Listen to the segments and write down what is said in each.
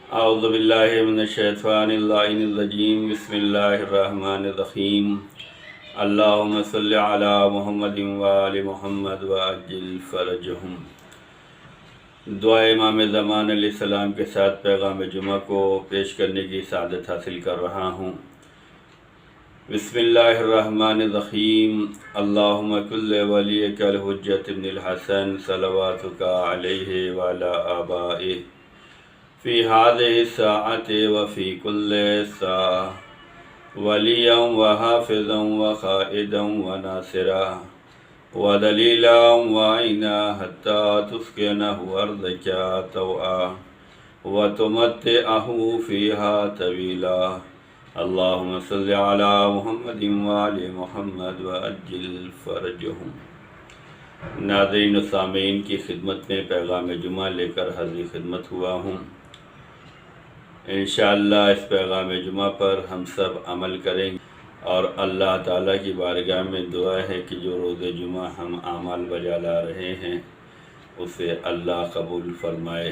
اعوذ باللہ من الشیطان اللعین الرجیم بسم اللہ الرحمن الرحیم اللہم صلی علی محمد وآل محمد وعجل فرجہم۔ دعا امام زمان علیہ السلام کے ساتھ پیغام جمعہ کو پیش کرنے کی سعادت حاصل کر رہا ہوں۔ بسم اللہ الرحمن الرحیم اللہم کل ولیک الحجۃ ابن الحسن صلواتک علیہ وعلی آبائہ فی هذه الساعة وفی کل ساعة ولیا وحافظا وقائدا وناصرا ودلیلا وعینا حتی تسکنہ ارضک طوعا وتمتعہ فیہا طویلا۔ اللہم صلی علی محمد وآل محمد وعجل فرجہم۔ ناظرین و سامعین کی خدمت میں پیغام جمعہ لے کر حاضر خدمت ہوا ہوں۔ انشاءاللہ اس پیغام جمعہ پر ہم سب عمل کریں گے اور اللہ تعالیٰ کی بارگاہ میں دعا ہے کہ جو روز جمعہ ہم اعمال بجا لا رہے ہیں اسے اللہ قبول فرمائے،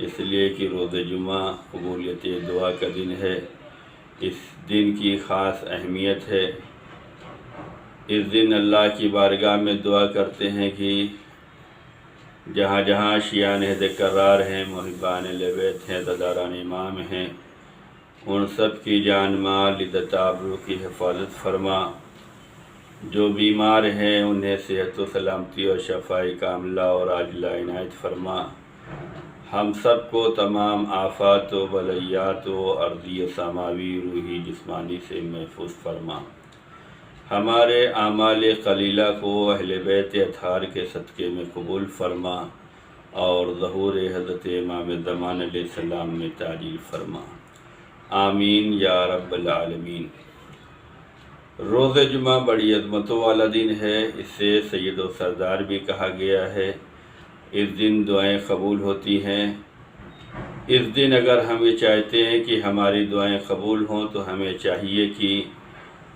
اس لیے کہ روز جمعہ قبولیت دعا کا دن ہے۔ اس دن کی خاص اہمیت ہے۔ اس دن اللہ کی بارگاہ میں دعا کرتے ہیں کہ جہاں جہاں شیعان ہد کرار ہیں، محبان اہل بیت ہیں، داداران امام ہیں، ان سب کی جان مال عزت آبرو کی حفاظت فرما۔ جو بیمار ہیں انہیں صحت و سلامتی اور شفاء کاملہ اور عاجلہ عنایت فرما۔ ہم سب کو تمام آفات و بلیات و ارضی و سماوی روحی جسمانی سے محفوظ فرما۔ ہمارے اعمال قلیلہ کو اہل بیت اطہار کے صدقے میں قبول فرما اور ظہور حضرت امام زمان علیہ السلام میں تعجیل فرما، آمین یا رب العالمین۔ روز جمعہ بڑی عظمتوں والا دن ہے، اس سے سید و سردار بھی کہا گیا ہے۔ اس دن دعائیں قبول ہوتی ہیں۔ اس دن اگر ہم یہ چاہتے ہیں کہ ہماری دعائیں قبول ہوں تو ہمیں چاہیے کہ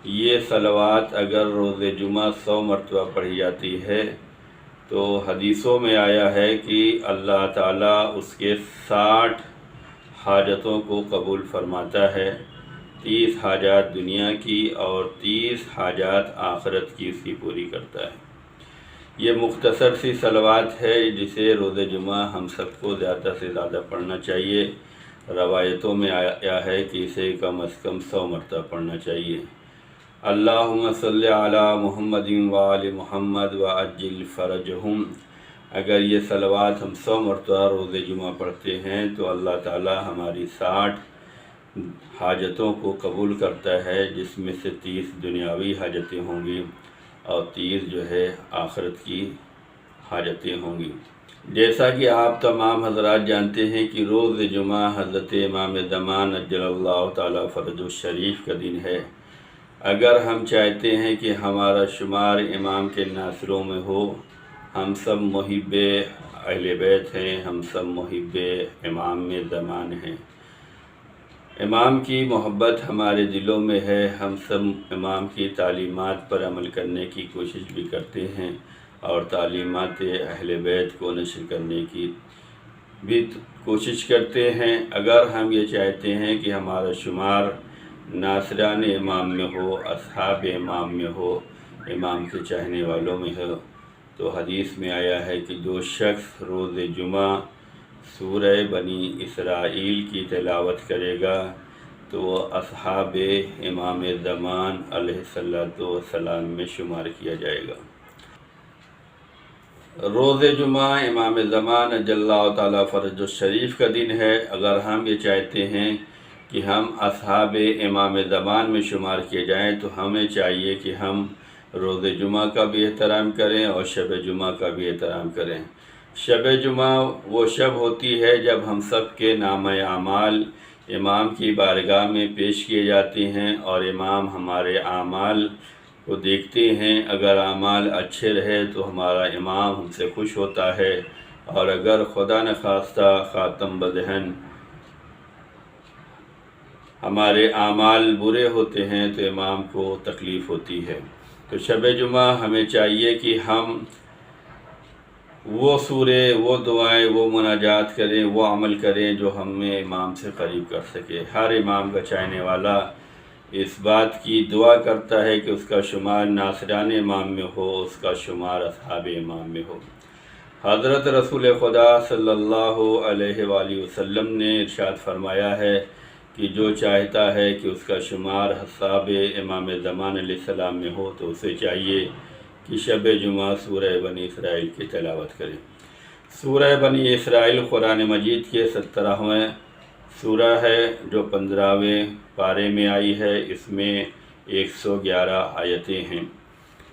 یہ صلوات اگر روز جمعہ 100 مرتبہ پڑھی جاتی ہے تو حدیثوں میں آیا ہے کہ اللہ تعالیٰ اس کے 60 حاجتوں کو قبول فرماتا ہے، 30 حاجات دنیا کی اور 30 حاجات آخرت کی اس کی پوری کرتا ہے۔ یہ مختصر سی صلوات ہے جسے روز جمعہ ہم سب کو زیادہ سے زیادہ پڑھنا چاہیے۔ روایتوں میں آیا ہے کہ اسے کم از کم 100 مرتبہ پڑھنا چاہیے۔ اللہم صلی علی محمد وآل محمد وعجل فرجہم۔ اگر یہ صلوات ہم 100 مرتبہ روز جمعہ پڑھتے ہیں تو اللہ تعالی ہماری 60 حاجتوں کو قبول کرتا ہے، جس میں سے 30 دنیاوی حاجتیں ہوں گی اور 30 جو ہے آخرت کی حاجتیں ہوں گی۔ جیسا کہ آپ تمام حضرات جانتے ہیں کہ روز جمعہ حضرت امام زمان عجل اللہ تعالی فرجہ الشریف کا دن ہے۔ اگر ہم چاہتے ہیں کہ ہمارا شمار امام کے ناصروں میں ہو، ہم سب محب اہل بیت ہیں، ہم سب محب امام زمان ہیں، امام کی محبت ہمارے دلوں میں ہے، ہم سب امام کی تعلیمات پر عمل کرنے کی کوشش بھی کرتے ہیں اور تعلیمات اہل بیت کو نشر کرنے کی بھی کوشش کرتے ہیں۔ اگر ہم یہ چاہتے ہیں کہ ہمارا شمار ناصران امام میں ہو، اصحاب امام میں ہو، امام کے چاہنے والوں میں ہو، تو حدیث میں آیا ہے کہ جو شخص روز جمعہ سورہ بنی اسرائیل کی تلاوت کرے گا تو وہ اصحاب امام زمان علیہ السلام میں شمار کیا جائے گا۔ روز جمعہ امام زمان عجل اللہ تعالیٰ فرجہ الشریف کا دن ہے۔ اگر ہم یہ چاہتے ہیں کہ ہم اصحاب امام زمان میں شمار کیے جائیں تو ہمیں چاہیے کہ ہم روز جمعہ کا بھی احترام کریں اور شب جمعہ کا بھی احترام کریں۔ شب جمعہ وہ شب ہوتی ہے جب ہم سب کے نامہ اعمال امام کی بارگاہ میں پیش کیے جاتے ہیں اور امام ہمارے اعمال کو دیکھتے ہیں۔ اگر اعمال اچھے رہے تو ہمارا امام ہم سے خوش ہوتا ہے، اور اگر خدا نخواستہ خاتم بدہن ہمارے اعمال برے ہوتے ہیں تو امام کو تکلیف ہوتی ہے۔ تو شب جمعہ ہمیں چاہیے کہ ہم وہ سورے، وہ دعائیں، وہ مناجات کریں، وہ عمل کریں جو ہمیں امام سے قریب کر سکے۔ ہر امام کا چاہنے والا اس بات کی دعا کرتا ہے کہ اس کا شمار ناصران امام میں ہو، اس کا شمار اصحاب امام میں ہو۔ حضرت رسول خدا صلی اللہ علیہ وآلہ وسلم نے ارشاد فرمایا ہے کہ جو چاہتا ہے کہ اس کا شمار اصحاب امام زمان علیہ السلام میں ہو تو اسے چاہیے کہ شب جمعہ سورہ بنی اسرائیل کی تلاوت کرے۔ سورہ بنی اسرائیل قرآن مجید کے 17ویں سورہ ہے جو 15ویں پارے میں آئی ہے۔ اس میں 111 آیتیں ہیں۔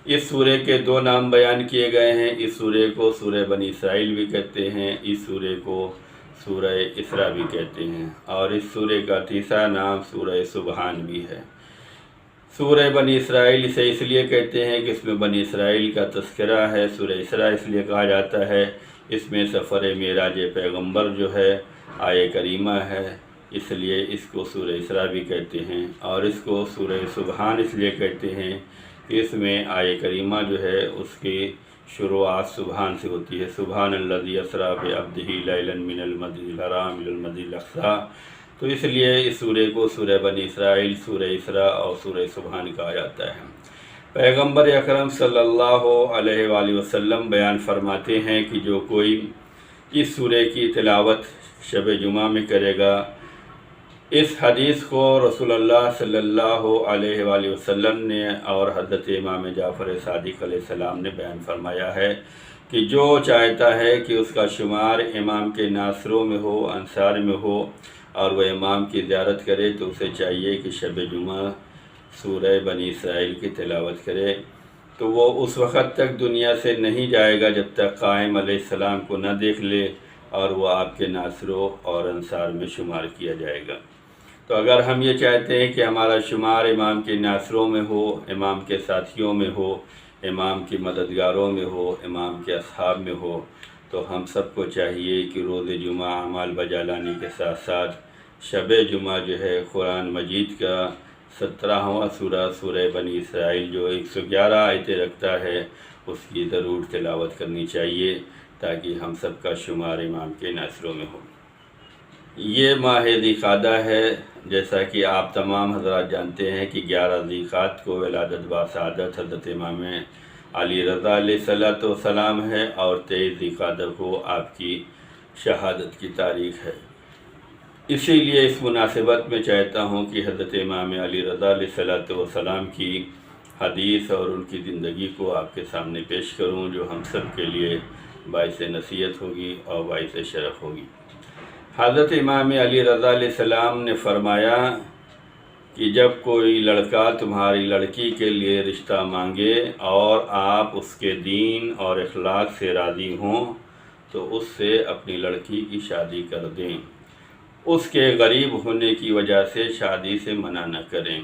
اس سورے کے 2 نام بیان کیے گئے ہیں۔ اس سورے کو سورہ بنی اسرائیل بھی کہتے ہیں، اس سورے کو سورہ اسراء بھی کہتے ہیں، اور اس سورے کا تیسرا نام سورہ سبحان بھی ہے۔ سورہ بنی اسرائیل اسے اس لیے کہتے ہیں کہ اس میں بنی اسرائیل کا تذکرہ ہے۔ سورہ اسراء اس لیے کہا جاتا ہے اس میں سفر معراج پیغمبر جو ہے آیہ کریمہ ہے، اس لیے اس کو سورہ اسراء بھی کہتے ہیں۔ اور اس کو سورہ سبحان اس لیے کہتے ہیں کہ اس میں آیہ کریمہ جو ہے اس کی شروعات سبحان سے ہوتی ہے۔ سبحان الذی اسریٰ بعبدہ لیلا من المسجد الحرام الی المسجد الاقصیٰ، تو اس لیے اس سورے کو سورہ بنی اسرائیل، سورہ اسراء اور سورہ سبحان کہا جاتا ہے۔ پیغمبر اکرم صلی اللہ علیہ وآلہ وسلم بیان فرماتے ہیں کہ جو کوئی اس سورے کی تلاوت شب جمعہ میں کرے گا، اس حدیث کو رسول اللہ صلی اللہ علیہ وآلہ وسلم نے اور حضرت امام جعفر صادق علیہ السلام نے بیان فرمایا ہے کہ جو چاہتا ہے کہ اس کا شمار امام کے ناصروں میں ہو، انصار میں ہو، اور وہ امام کی زیارت کرے تو اسے چاہیے کہ شب جمعہ سورہ بنی اسرائیل کی تلاوت کرے، تو وہ اس وقت تک دنیا سے نہیں جائے گا جب تک قائم علیہ السلام کو نہ دیکھ لے اور وہ آپ کے ناصروں اور انصار میں شمار کیا جائے گا۔ تو اگر ہم یہ چاہتے ہیں کہ ہمارا شمار امام کے ناصروں میں ہو، امام کے ساتھیوں میں ہو، امام کی مددگاروں میں ہو، امام کے اصحاب میں ہو، تو ہم سب کو چاہیے کہ روز جمعہ اعمال بجا لانے کے ساتھ ساتھ شب جمعہ جو ہے قرآن مجید کا 17واں سورہ سورہ بنی اسرائیل جو 111 آیتیں رکھتا ہے اس کی ضرور تلاوت کرنی چاہیے تاکہ ہم سب کا شمار امام کے ناصروں میں ہو۔ یہ ماہ ذی قعدہ ہے، جیسا کہ آپ تمام حضرات جانتے ہیں کہ 11 ذی قعدہ کو ولادت باسعادت حضرت امام علی رضا علیہ الصلوۃ والسلام ہے، اور 23 ذی قعدہ کو آپ کی شہادت کی تاریخ ہے۔ اسی لیے اس مناسبت میں چاہتا ہوں کہ حضرت امام علی رضا علیہ الصلوۃ والسلام کی حدیث اور ان کی زندگی کو آپ کے سامنے پیش کروں، جو ہم سب کے لیے باعث نصیحت ہوگی اور باعث شرف ہوگی۔ حضرت امام علی رضا علیہ السلام نے فرمایا کہ جب کوئی لڑکا تمہاری لڑکی کے لیے رشتہ مانگے اور آپ اس کے دین اور اخلاق سے راضی ہوں تو اس سے اپنی لڑکی کی شادی کر دیں، اس کے غریب ہونے کی وجہ سے شادی سے منع نہ کریں۔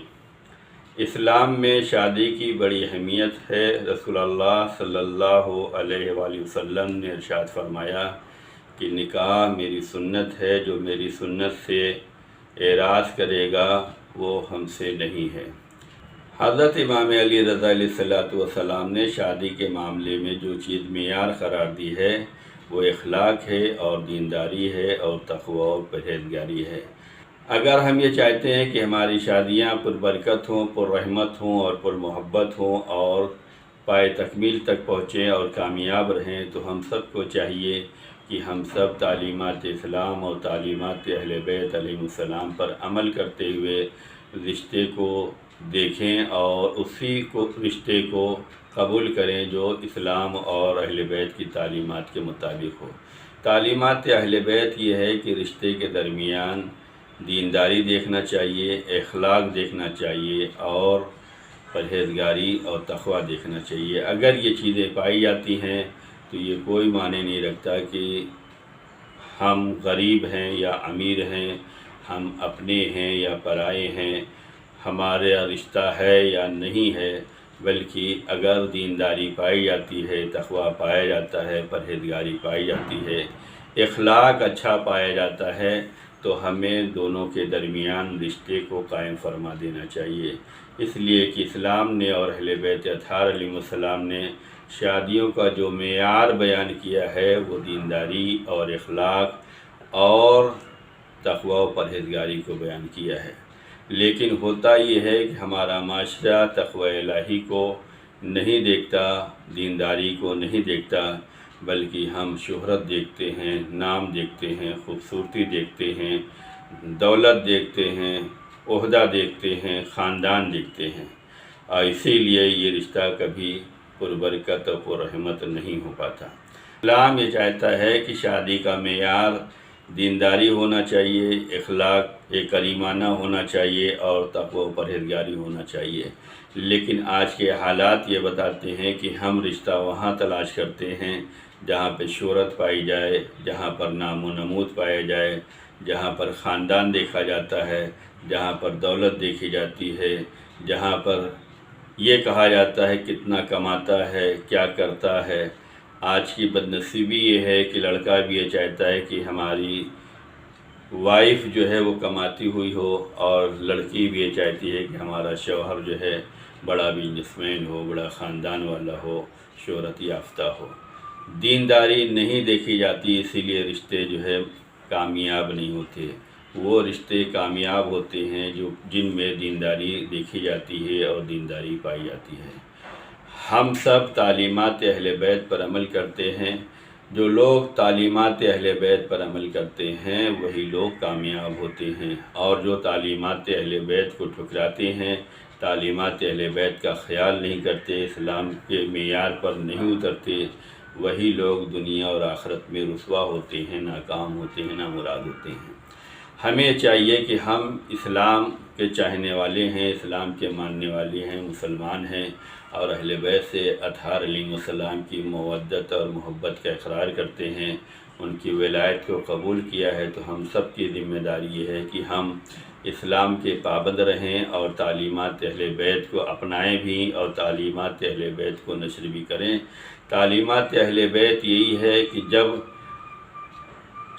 اسلام میں شادی کی بڑی اہمیت ہے۔ رسول اللہ صلی اللہ علیہ وآلہ وسلم نے ارشاد فرمایا کہ نکاح میری سنت ہے، جو میری سنت سے اعراض کرے گا وہ ہم سے نہیں ہے۔ حضرت امام علی رضا علیہ السلام نے شادی کے معاملے میں جو چیز معیار قرار دی ہے وہ اخلاق ہے اور دینداری ہے اور تقوی اور پرہیزگاری ہے۔ اگر ہم یہ چاہتے ہیں کہ ہماری شادیاں پربرکت ہوں، پررحمت ہوں اور پرمحبت ہوں اور پائے تکمیل تک پہنچیں اور کامیاب رہیں، تو ہم سب کو چاہیے کہ ہم سب تعلیمات اسلام اور تعلیمات اہل بیت علیہ السلام پر عمل کرتے ہوئے رشتے کو دیکھیں اور اسی رشتے کو قبول کریں جو اسلام اور اہل بیت کی تعلیمات کے مطابق ہو۔ تعلیمات اہل بیت یہ ہے کہ رشتے کے درمیان دینداری دیکھنا چاہیے، اخلاق دیکھنا چاہیے اور پرہیزگاری اور تقوی دیکھنا چاہیے۔ اگر یہ چیزیں پائی جاتی ہیں تو یہ کوئی معنی نہیں رکھتا کہ ہم غریب ہیں یا امیر ہیں، ہم اپنے ہیں یا پرائے ہیں، ہمارا رشتہ ہے یا نہیں ہے، بلکہ اگر دینداری پائی جاتی ہے، تقوی پایا جاتا ہے، پرہیزگاری پائی جاتی ہے، اخلاق اچھا پایا جاتا ہے، تو ہمیں دونوں کے درمیان رشتے کو قائم فرما دینا چاہیے، اس لیے کہ اسلام نے اور اہل بیت اطہار علیہ السلام نے شادیوں کا جو معیار بیان کیا ہے وہ دینداری اور اخلاق اور تقوی و پرہیزگاری کو بیان کیا ہے۔ لیکن ہوتا یہ ہے کہ ہمارا معاشرہ تقوی الہی کو نہیں دیکھتا، دینداری کو نہیں دیکھتا، بلکہ ہم شہرت دیکھتے ہیں، نام دیکھتے ہیں، خوبصورتی دیکھتے ہیں، دولت دیکھتے ہیں، عہدہ دیکھتے ہیں، خاندان دیکھتے ہیں، اور اسی لیے یہ رشتہ کبھی پربرکت و پررحمت نہیں ہو پاتا۔ اسلام یہ چاہتا ہے کہ شادی کا معیار دینداری ہونا چاہیے، اخلاق کریمانہ ہونا چاہیے اور تقوی و پرہیزگاری ہونا چاہیے، لیکن آج کے حالات یہ بتاتے ہیں کہ ہم رشتہ وہاں تلاش کرتے ہیں جہاں پہ شہرت پائی جائے، جہاں پر نام و نمود پایا جائے، جہاں پر خاندان دیکھا جاتا ہے، جہاں پر دولت دیکھی جاتی ہے، جہاں پر یہ کہا جاتا ہے کتنا کماتا ہے، کیا کرتا ہے۔ آج کی بدنصیبی یہ ہے کہ لڑکا بھی یہ چاہتا ہے کہ ہماری وائف جو ہے وہ کماتی ہوئی ہو، اور لڑکی بھی یہ چاہتی ہے کہ ہمارا شوہر جو ہے بڑا بزنس مین ہو، بڑا خاندان والا ہو، شہرت یافتہ ہو۔ دینداری نہیں دیکھی جاتی، اسی لیے رشتے جو ہے کامیاب نہیں ہوتے۔ وہ رشتے کامیاب ہوتے ہیں جن میں دینداری دیکھی جاتی ہے اور دینداری پائی جاتی ہے۔ ہم سب تعلیمات اہل بیت پر عمل کرتے ہیں۔ جو لوگ تعلیمات اہل بیت پر عمل کرتے ہیں وہی لوگ کامیاب ہوتے ہیں، اور جو تعلیمات اہل بیت کو ٹھکراتے ہیں، تعلیمات اہل بیت کا خیال نہیں کرتے، اسلام کے معیار پر نہیں اترتے، وہی لوگ دنیا اور آخرت میں رسوا ہوتے ہیں، ناکام ہوتے ہیں، نامراد ہوتے ہیں۔ ہمیں چاہیے کہ ہم اسلام کے چاہنے والے ہیں، اسلام کے ماننے والے ہیں، مسلمان ہیں، اور اہل بیت سے اطہار علیہ السلام کی مودت اور محبت کا اقرار کرتے ہیں، ان کی ولایت کو قبول کیا ہے، تو ہم سب کی ذمہ داری یہ ہے کہ ہم اسلام کے پابند رہیں اور تعلیمات اہل بیت کو اپنائیں بھی، اور تعلیمات اہل بیت کو نشر بھی کریں۔ تعلیمات اہل بیت یہی ہے کہ جب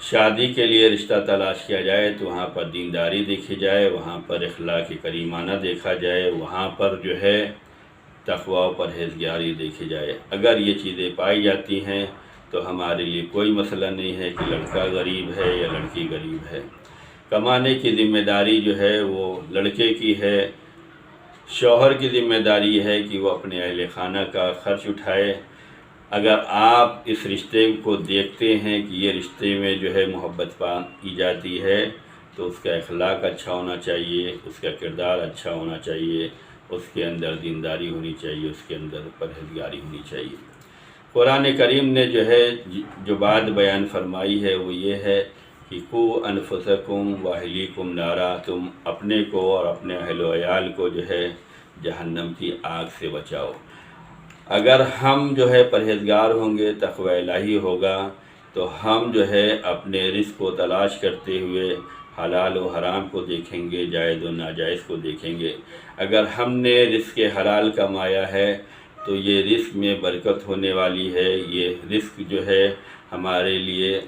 شادی کے لیے رشتہ تلاش کیا جائے تو وہاں پر دینداری دیکھی جائے، وہاں پر اخلاق کریمانہ دیکھا جائے، وہاں پر جو ہے تقوی و پرہیزگاری دیکھی جائے۔ اگر یہ چیزیں پائی جاتی ہیں تو ہمارے لیے کوئی مسئلہ نہیں ہے کہ لڑکا غریب ہے یا لڑکی غریب ہے۔ کمانے کی ذمہ داری جو ہے وہ لڑکے کی ہے، شوہر کی ذمہ داری ہے کہ وہ اپنے اہل خانہ کا خرچ اٹھائے۔ اگر آپ اس رشتے کو دیکھتے ہیں کہ یہ رشتے میں جو ہے محبت پائی جاتی ہے تو اس کا اخلاق اچھا ہونا چاہیے، اس کا کردار اچھا ہونا چاہیے، اس کے اندر دینداری ہونی چاہیے، اس کے اندر پرہیزگاری ہونی چاہیے۔ قرآن کریم نے جو ہے جو بات بیان فرمائی ہے وہ یہ ہے کہ قوا انفسکم واہلیکم نارا، تم اپنے کو اور اپنے اہل و عیال کو جو ہے جہنم کی آگ سے بچاؤ۔ اگر ہم جو ہے پرہیزگار ہوں گے، تقوی الہی ہوگا، تو ہم جو ہے اپنے رزق کو تلاش کرتے ہوئے حلال و حرام کو دیکھیں گے، جائز و ناجائز کو دیکھیں گے۔ اگر ہم نے رزق حلال کمایا ہے تو یہ رزق میں برکت ہونے والی ہے، یہ رزق جو ہے ہمارے لیے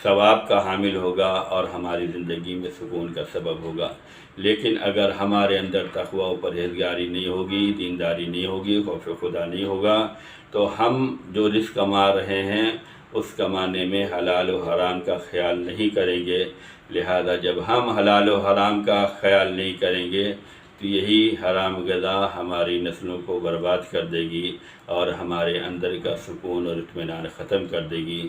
ثواب کا حامل ہوگا اور ہماری زندگی میں سکون کا سبب ہوگا۔ لیکن اگر ہمارے اندر تقوی و پرہیزگاری نہیں ہوگی، دینداری نہیں ہوگی، خوف خدا نہیں ہوگا، تو ہم جو رزق کما رہے ہیں اس کمانے میں حلال و حرام کا خیال نہیں کریں گے۔ لہذا جب ہم حلال و حرام کا خیال نہیں کریں گے تو یہی حرام غذا ہماری نسلوں کو برباد کر دے گی اور ہمارے اندر کا سکون اور اطمینان ختم کر دے گی،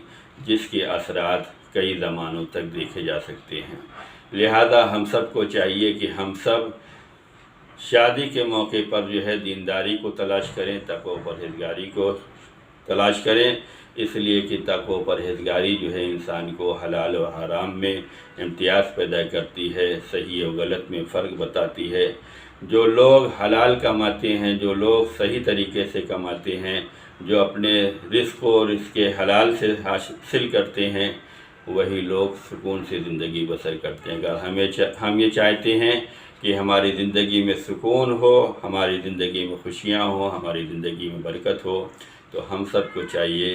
جس کے اثرات کئی زمانوں تک دیکھے جا سکتے ہیں۔ لہذا ہم سب کو چاہیے کہ ہم سب شادی کے موقع پر جو ہے دینداری کو تلاش کریں، تقوی و پرہیزگاری کو تلاش کریں، اس لیے کہ تقوی و پرہیزگاری جو ہے انسان کو حلال و حرام میں امتیاز پیدا کرتی ہے، صحیح و غلط میں فرق بتاتی ہے۔ جو لوگ حلال کماتے ہیں، جو لوگ صحیح طریقے سے کماتے ہیں، جو اپنے رزق کو رزق حلال سے حاصل کرتے ہیں، وہی لوگ سکون سے زندگی بسر کرتے ہیں۔ اگر ہم یہ چاہتے ہیں کہ ہماری زندگی میں سکون ہو، ہماری زندگی میں خوشیاں ہوں، ہماری زندگی میں برکت ہو، تو ہم سب کو چاہیے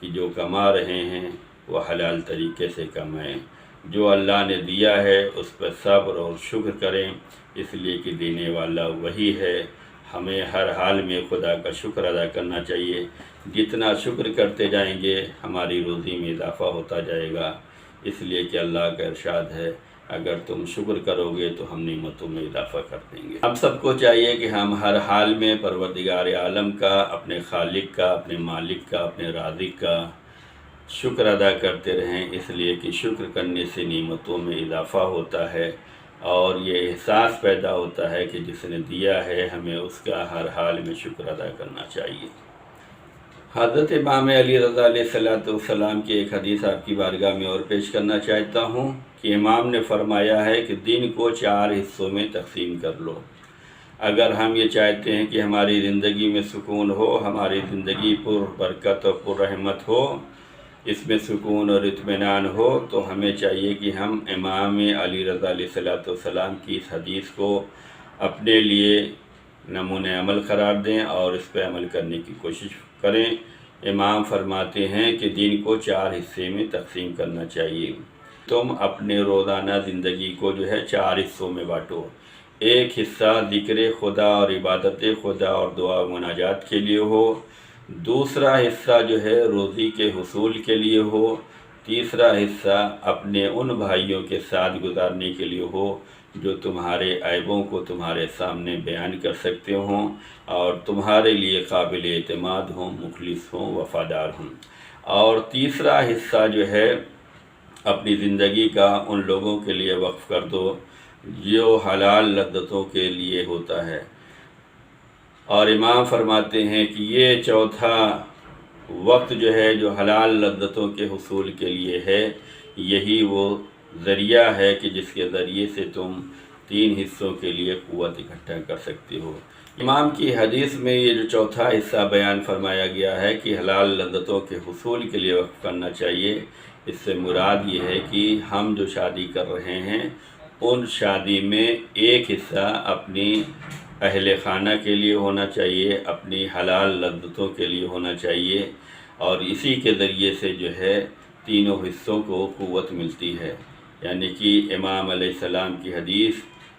کہ جو کما رہے ہیں وہ حلال طریقے سے کمائیں، جو اللہ نے دیا ہے اس پر صبر اور شکر کریں، اس لیے کہ دینے والا وہی ہے۔ ہمیں ہر حال میں خدا کا شکر ادا کرنا چاہیے۔ جتنا شکر کرتے جائیں گے ہماری روزی میں اضافہ ہوتا جائے گا، اس لیے کہ اللہ کا ارشاد ہے اگر تم شکر کرو گے تو ہم نعمتوں میں اضافہ کر دیں گے۔ ہم سب کو چاہیے کہ ہم ہر حال میں پروردگار عالم کا، اپنے خالق کا، اپنے مالک کا، اپنے رازق کا شکر ادا کرتے رہیں، اس لیے کہ شکر کرنے سے نعمتوں میں اضافہ ہوتا ہے اور یہ احساس پیدا ہوتا ہے کہ جس نے دیا ہے ہمیں اس کا ہر حال میں شکر ادا کرنا چاہیے۔ حضرت امام علی رضا علیہ السلام کی ایک حدیث آپ کی بارگاہ میں اور پیش کرنا چاہتا ہوں کہ امام نے فرمایا ہے کہ دن کو 4 حصوں میں تقسیم کر لو۔ اگر ہم یہ چاہتے ہیں کہ ہماری زندگی میں سکون ہو، ہماری زندگی پر برکت اور پر رحمت ہو، اس میں سکون اور اطمینان ہو، تو ہمیں چاہیے کہ ہم امام علی رضا علیہ السلام کی اس حدیث کو اپنے لیے نمونۂ عمل قرار دیں اور اس پہ عمل کرنے کی کوشش کریں۔ امام فرماتے ہیں کہ دن کو 4 حصے میں تقسیم کرنا چاہیے۔ تم اپنے روزانہ زندگی کو 4 حصوں میں بانٹو۔ ایک حصہ ذکر خدا اور عبادت خدا اور دعا و مناجات کے لیے ہو، دوسرا حصہ روزی کے حصول کے لیے ہو، تیسرا حصہ اپنے ان بھائیوں کے ساتھ گزارنے کے لیے ہو جو تمہارے عیبوں کو تمہارے سامنے بیان کر سکتے ہوں اور تمہارے لیے قابل اعتماد ہوں، مخلص ہوں، وفادار ہوں، اور تیسرا حصہ اپنی زندگی کا ان لوگوں کے لیے وقف کر دو جو حلال لذتوں کے لیے ہوتا ہے۔ اور امام فرماتے ہیں کہ یہ چوتھا وقت جو حلال لذتوں کے حصول کے لیے ہے، یہی وہ ذریعہ ہے کہ جس کے ذریعے سے تم 3 حصوں کے لیے قوت اکٹھا کر سکتے ہو۔ امام کی حدیث میں یہ جو چوتھا حصہ بیان فرمایا گیا ہے کہ حلال لذتوں کے حصول کے لیے وقف کرنا چاہیے، اس سے مراد یہ ہے کہ ہم جو شادی کر رہے ہیں ان شادی میں ایک حصہ اپنی اہل خانہ کے لیے ہونا چاہیے، اپنی حلال لذتوں کے لیے ہونا چاہیے، اور اسی کے ذریعے سے تینوں حصوں کو قوت ملتی ہے۔ یعنی کہ امام علیہ السلام کی حدیث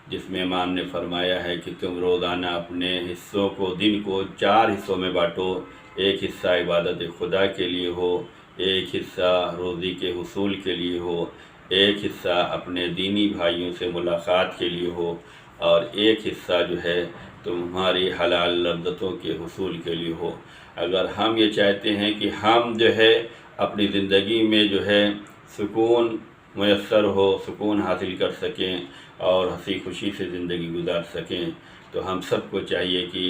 جس میں امام نے فرمایا ہے کہ تم روزانہ اپنے حصوں کو دن کو 4 حصوں میں بانٹو، ایک حصہ عبادت خدا کے لیے ہو، ایک حصہ روزی کے حصول کے لیے ہو، ایک حصہ اپنے دینی بھائیوں سے ملاقات کے لیے ہو، اور ایک حصہ تمہاری حلال لذتوں کے حصول کے لیے ہو۔ اگر ہم یہ چاہتے ہیں کہ ہم اپنی زندگی میں سکون میسر ہو، سکون حاصل کر سکیں اور ہنسی خوشی سے زندگی گزار سکیں، تو ہم سب کو چاہیے کہ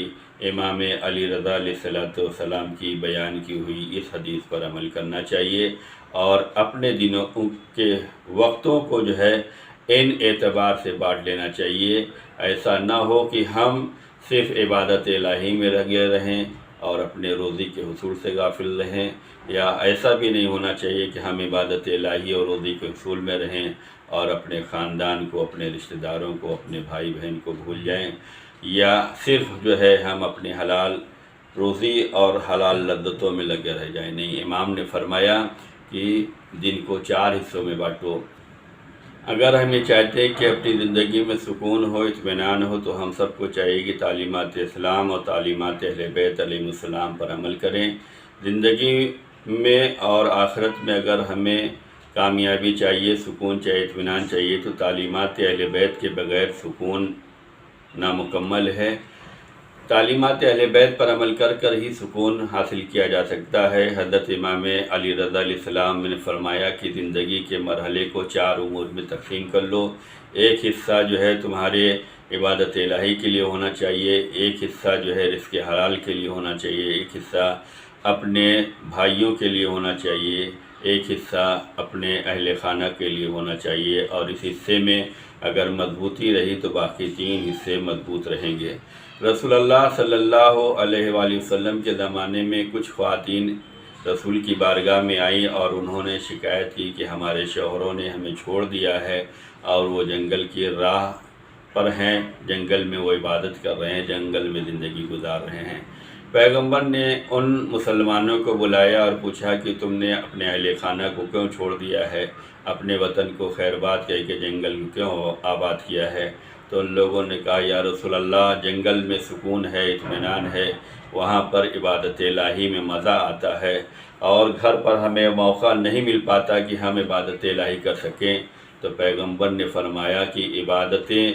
امام علی رضا علیہ السلام کی بیان کی ہوئی اس حدیث پر عمل کرنا چاہیے اور اپنے دنوں کے وقتوں کو ان اعتبار سے بانٹ لینا چاہیے۔ ایسا نہ ہو کہ ہم صرف عبادت الہی میں لگے رہیں اور اپنے روزی کے حصول سے غافل رہیں، یا ایسا بھی نہیں ہونا چاہیے کہ ہم عبادت الہی اور روزی کے حصول میں رہیں اور اپنے خاندان کو، اپنے رشتہ داروں کو، اپنے بھائی بہن کو بھول جائیں، یا صرف ہم اپنے حلال روزی اور حلال لذتوں میں لگے رہ جائیں۔ نہیں، امام نے فرمایا کہ دن کو 4 حصوں میں بانٹو۔ اگر ہم یہ چاہتے ہیں کہ اپنی زندگی میں سکون ہو، اطمینان ہو، تو ہم سب کو چاہیے کہ تعلیمات اسلام اور تعلیمات اہل بیت علیہ السلام پر عمل کریں۔ زندگی میں اور آخرت میں اگر ہمیں کامیابی چاہیے، سکون چاہیے، اطمینان چاہیے، تو تعلیمات اہل بیت کے بغیر سکون نامکمل ہے۔ تعلیمات اہل بیت پر عمل کر کر ہی سکون حاصل کیا جا سکتا ہے۔ حضرت امام علی رضا علیہ السلام نے فرمایا کہ زندگی کے مرحلے کو 4 امور میں تقسیم کر لو۔ ایک حصہ تمہارے عبادت الہی کے لیے ہونا چاہیے، ایک حصہ رزق حلال کے لیے ہونا چاہیے، ایک حصہ اپنے بھائیوں کے لیے ہونا چاہیے، ایک حصہ اپنے اہل خانہ کے لیے ہونا چاہیے، اور اس حصے میں اگر مضبوطی رہی تو باقی 3 حصے مضبوط رہیں گے۔ رسول اللہ صلی اللہ علیہ وآلہ وسلم کے زمانے میں کچھ خواتین رسول کی بارگاہ میں آئیں اور انہوں نے شکایت کی کہ ہمارے شوہروں نے ہمیں چھوڑ دیا ہے اور وہ جنگل کی راہ پر ہیں، جنگل میں وہ عبادت کر رہے ہیں، جنگل میں زندگی گزار رہے ہیں۔ پیغمبر نے ان مسلمانوں کو بلایا اور پوچھا کہ تم نے اپنے اہل خانہ کو کیوں چھوڑ دیا ہے؟ اپنے وطن کو خیر بات کہہ کے جنگل کو کیوں آباد کیا ہے؟ تو ان لوگوں نے کہا یا رسول اللہ جنگل میں سکون ہے، اطمینان ہے، وہاں پر عبادت الہی میں مزہ آتا ہے، اور گھر پر ہمیں موقع نہیں مل پاتا کہ ہم عبادت الہی کر سکیں۔ تو پیغمبر نے فرمایا کہ عبادتیں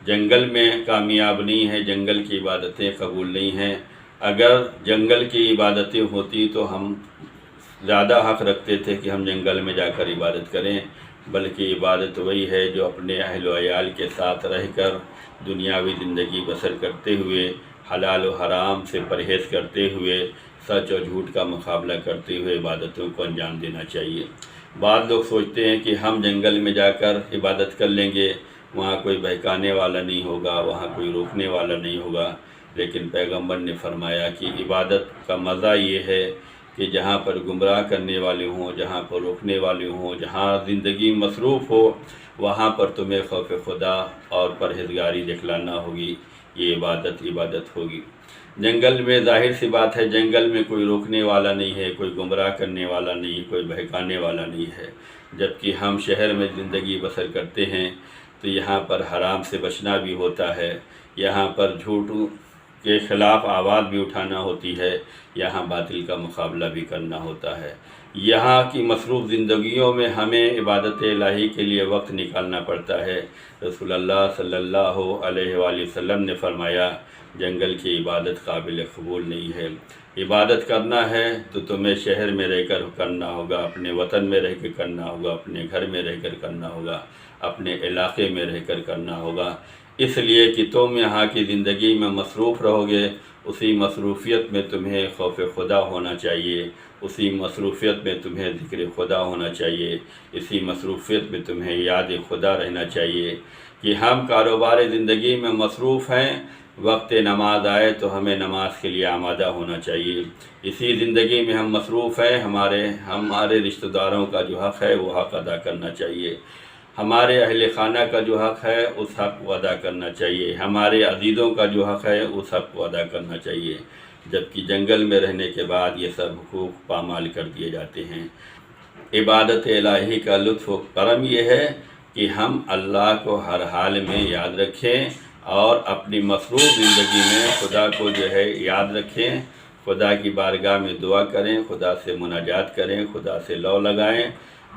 جنگل میں کامیاب نہیں ہیں، جنگل کی عبادتیں قبول نہیں ہیں۔ اگر جنگل کی عبادتیں ہوتی تو ہم زیادہ حق رکھتے تھے کہ ہم جنگل میں جا کر عبادت کریں، بلکہ عبادت وہی ہے جو اپنے اہل و عیال کے ساتھ رہ کر دنیاوی زندگی بسر کرتے ہوئے، حلال و حرام سے پرہیز کرتے ہوئے، سچ اور جھوٹ کا مقابلہ کرتے ہوئے عبادتوں کو انجام دینا چاہیے۔ بعض لوگ سوچتے ہیں کہ ہم جنگل میں جا کر عبادت کر لیں گے، وہاں کوئی بہکانے والا نہیں ہوگا، وہاں کوئی روکنے والا نہیں ہوگا، لیکن پیغمبر نے فرمایا کہ عبادت کا مزہ یہ ہے کہ جہاں پر گمراہ کرنے والے ہوں، جہاں پر روکنے والے ہوں، جہاں زندگی مصروف ہو، وہاں پر تمہیں خوف خدا اور پرہیزگاری دکھلانا ہوگی۔ یہ عبادت ہوگی۔ جنگل میں ظاہر سی بات ہے، جنگل میں کوئی روکنے والا نہیں ہے، کوئی گمراہ کرنے والا نہیں، کوئی بہکانے والا نہیں ہے، جبکہ ہم شہر میں زندگی بسر کرتے ہیں تو یہاں پر حرام سے بچنا بھی ہوتا ہے، یہاں پر جھوٹ کے خلاف آواز بھی اٹھانا ہوتی ہے، یہاں باطل کا مقابلہ بھی کرنا ہوتا ہے۔ یہاں کی مصروف زندگیوں میں ہمیں عبادت الہی کے لیے وقت نکالنا پڑتا ہے۔ رسول اللہ صلی اللہ علیہ وآلہ وسلم نے فرمایا جنگل کی عبادت قابل قبول نہیں ہے۔ عبادت کرنا ہے تو تمہیں شہر میں رہ کر کرنا ہوگا، اپنے وطن میں رہ کر کرنا ہوگا، اپنے گھر میں رہ کر کرنا ہوگا، اپنے علاقے میں رہ کر کرنا ہوگا، اس لیے کہ تم یہاں کی زندگی میں مصروف رہو گے۔ اسی مصروفیت میں تمہیں خوف خدا ہونا چاہیے، اسی مصروفیت میں تمہیں ذکر خدا ہونا چاہیے، اسی مصروفیت میں تمہیں یاد خدا رہنا چاہیے کہ ہم کاروبار زندگی میں مصروف ہیں، وقت نماز آئے تو ہمیں نماز کے لیے آمادہ ہونا چاہیے۔ اسی زندگی میں ہم مصروف ہیں، ہمارے رشتہ داروں کا جو حق ہے وہ حق ادا کرنا چاہیے، ہمارے اہل خانہ کا جو حق ہے اس حق کو ادا کرنا چاہیے، ہمارے عزیزوں کا جو حق ہے اس حق کو ادا کرنا چاہیے، جبکہ جنگل میں رہنے کے بعد یہ سب حقوق پامال کر دیے جاتے ہیں۔ عبادت الہی کا لطف و کرم یہ ہے کہ ہم اللہ کو ہر حال میں یاد رکھیں اور اپنی مصروف زندگی میں خدا کو جو ہے یاد رکھیں، خدا کی بارگاہ میں دعا کریں، خدا سے مناجات کریں، خدا سے لو لگائیں۔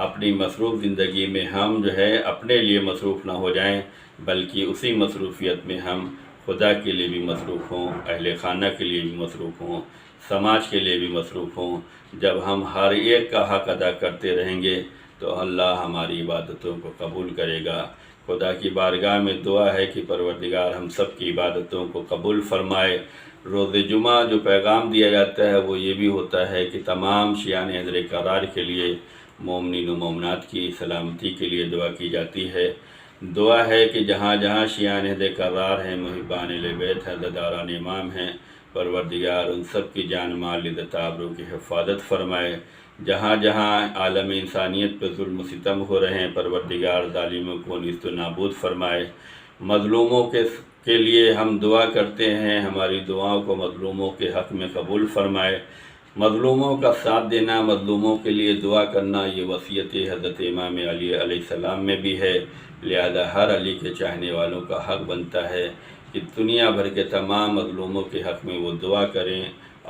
اپنی مصروف زندگی میں ہم جو ہے اپنے لیے مصروف نہ ہو جائیں، بلکہ اسی مصروفیت میں ہم خدا کے لیے بھی مصروف ہوں، اہل خانہ کے لیے بھی مصروف ہوں، سماج کے لیے بھی مصروف ہوں۔ جب ہم ہر ایک کا حق ادا کرتے رہیں گے تو اللہ ہماری عبادتوں کو قبول کرے گا۔ خدا کی بارگاہ میں دعا ہے کہ پروردگار ہم سب کی عبادتوں کو قبول فرمائے۔ روز جمعہ جو پیغام دیا جاتا ہے وہ یہ بھی ہوتا ہے کہ تمام شیعان حیدر کرار کے لیے، مومنین و مومنات کی سلامتی کے لیے دعا کی جاتی ہے۔ دعا ہے کہ جہاں جہاں شیعان حیدر کرار ہیں، محبان اہل بیت ہیں، زاداران امام ہیں، پروردگار ان سب کی جان مال عزت آبرو کی حفاظت فرمائے۔ جہاں جہاں عالم انسانیت پہ ظلم و ستم ہو رہے ہیں، پروردگار ظالموں کو نیست و نابود فرمائے۔ مظلوموں کے لیے ہم دعا کرتے ہیں، ہماری دعاؤں کو مظلوموں کے حق میں قبول فرمائے۔ مظلوموں کا ساتھ دینا، مظلوموں کے لیے دعا کرنا، یہ وصیت حضرت امام علی علیہ السلام میں بھی ہے، لہذا ہر علی کے چاہنے والوں کا حق بنتا ہے کہ دنیا بھر کے تمام مظلوموں کے حق میں وہ دعا کریں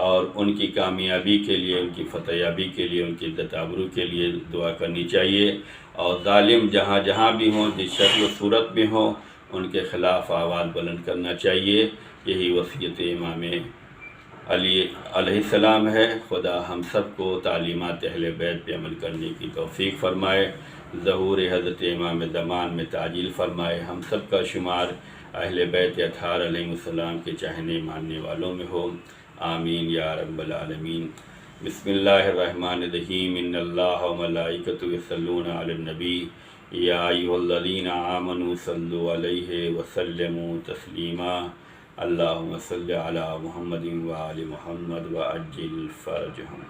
اور ان کی کامیابی کے لیے، ان کی فتح یابی کے لیے، ان کی عزت آبرو کے لیے دعا کرنی چاہیے، اور ظالم جہاں جہاں بھی ہوں، جس شکل و صورت میں ہوں، ان کے خلاف آواز بلند کرنا چاہیے۔ یہی وصیت امام علی علیہ السلام ہے۔ خدا ہم سب کو تعلیمات اہل بیت پہ عمل کرنے کی توفیق فرمائے، ظہور حضرت امام زمان میں تعجیل فرمائے، ہم سب کا شمار اہل بیت اطہار علیہ السلام کے چاہنے ماننے والوں میں ہو، آمین یا رب العالمین۔ بسم اللہ الرحمن الرحیم، ان اللہ و ملائکتہ یصلون علی النبی یا ایھا الذین آمنوا صلوا علیہ وسلموا تسلیما، اللہم صل علی محمد وآل محمد وعجل فرجہم۔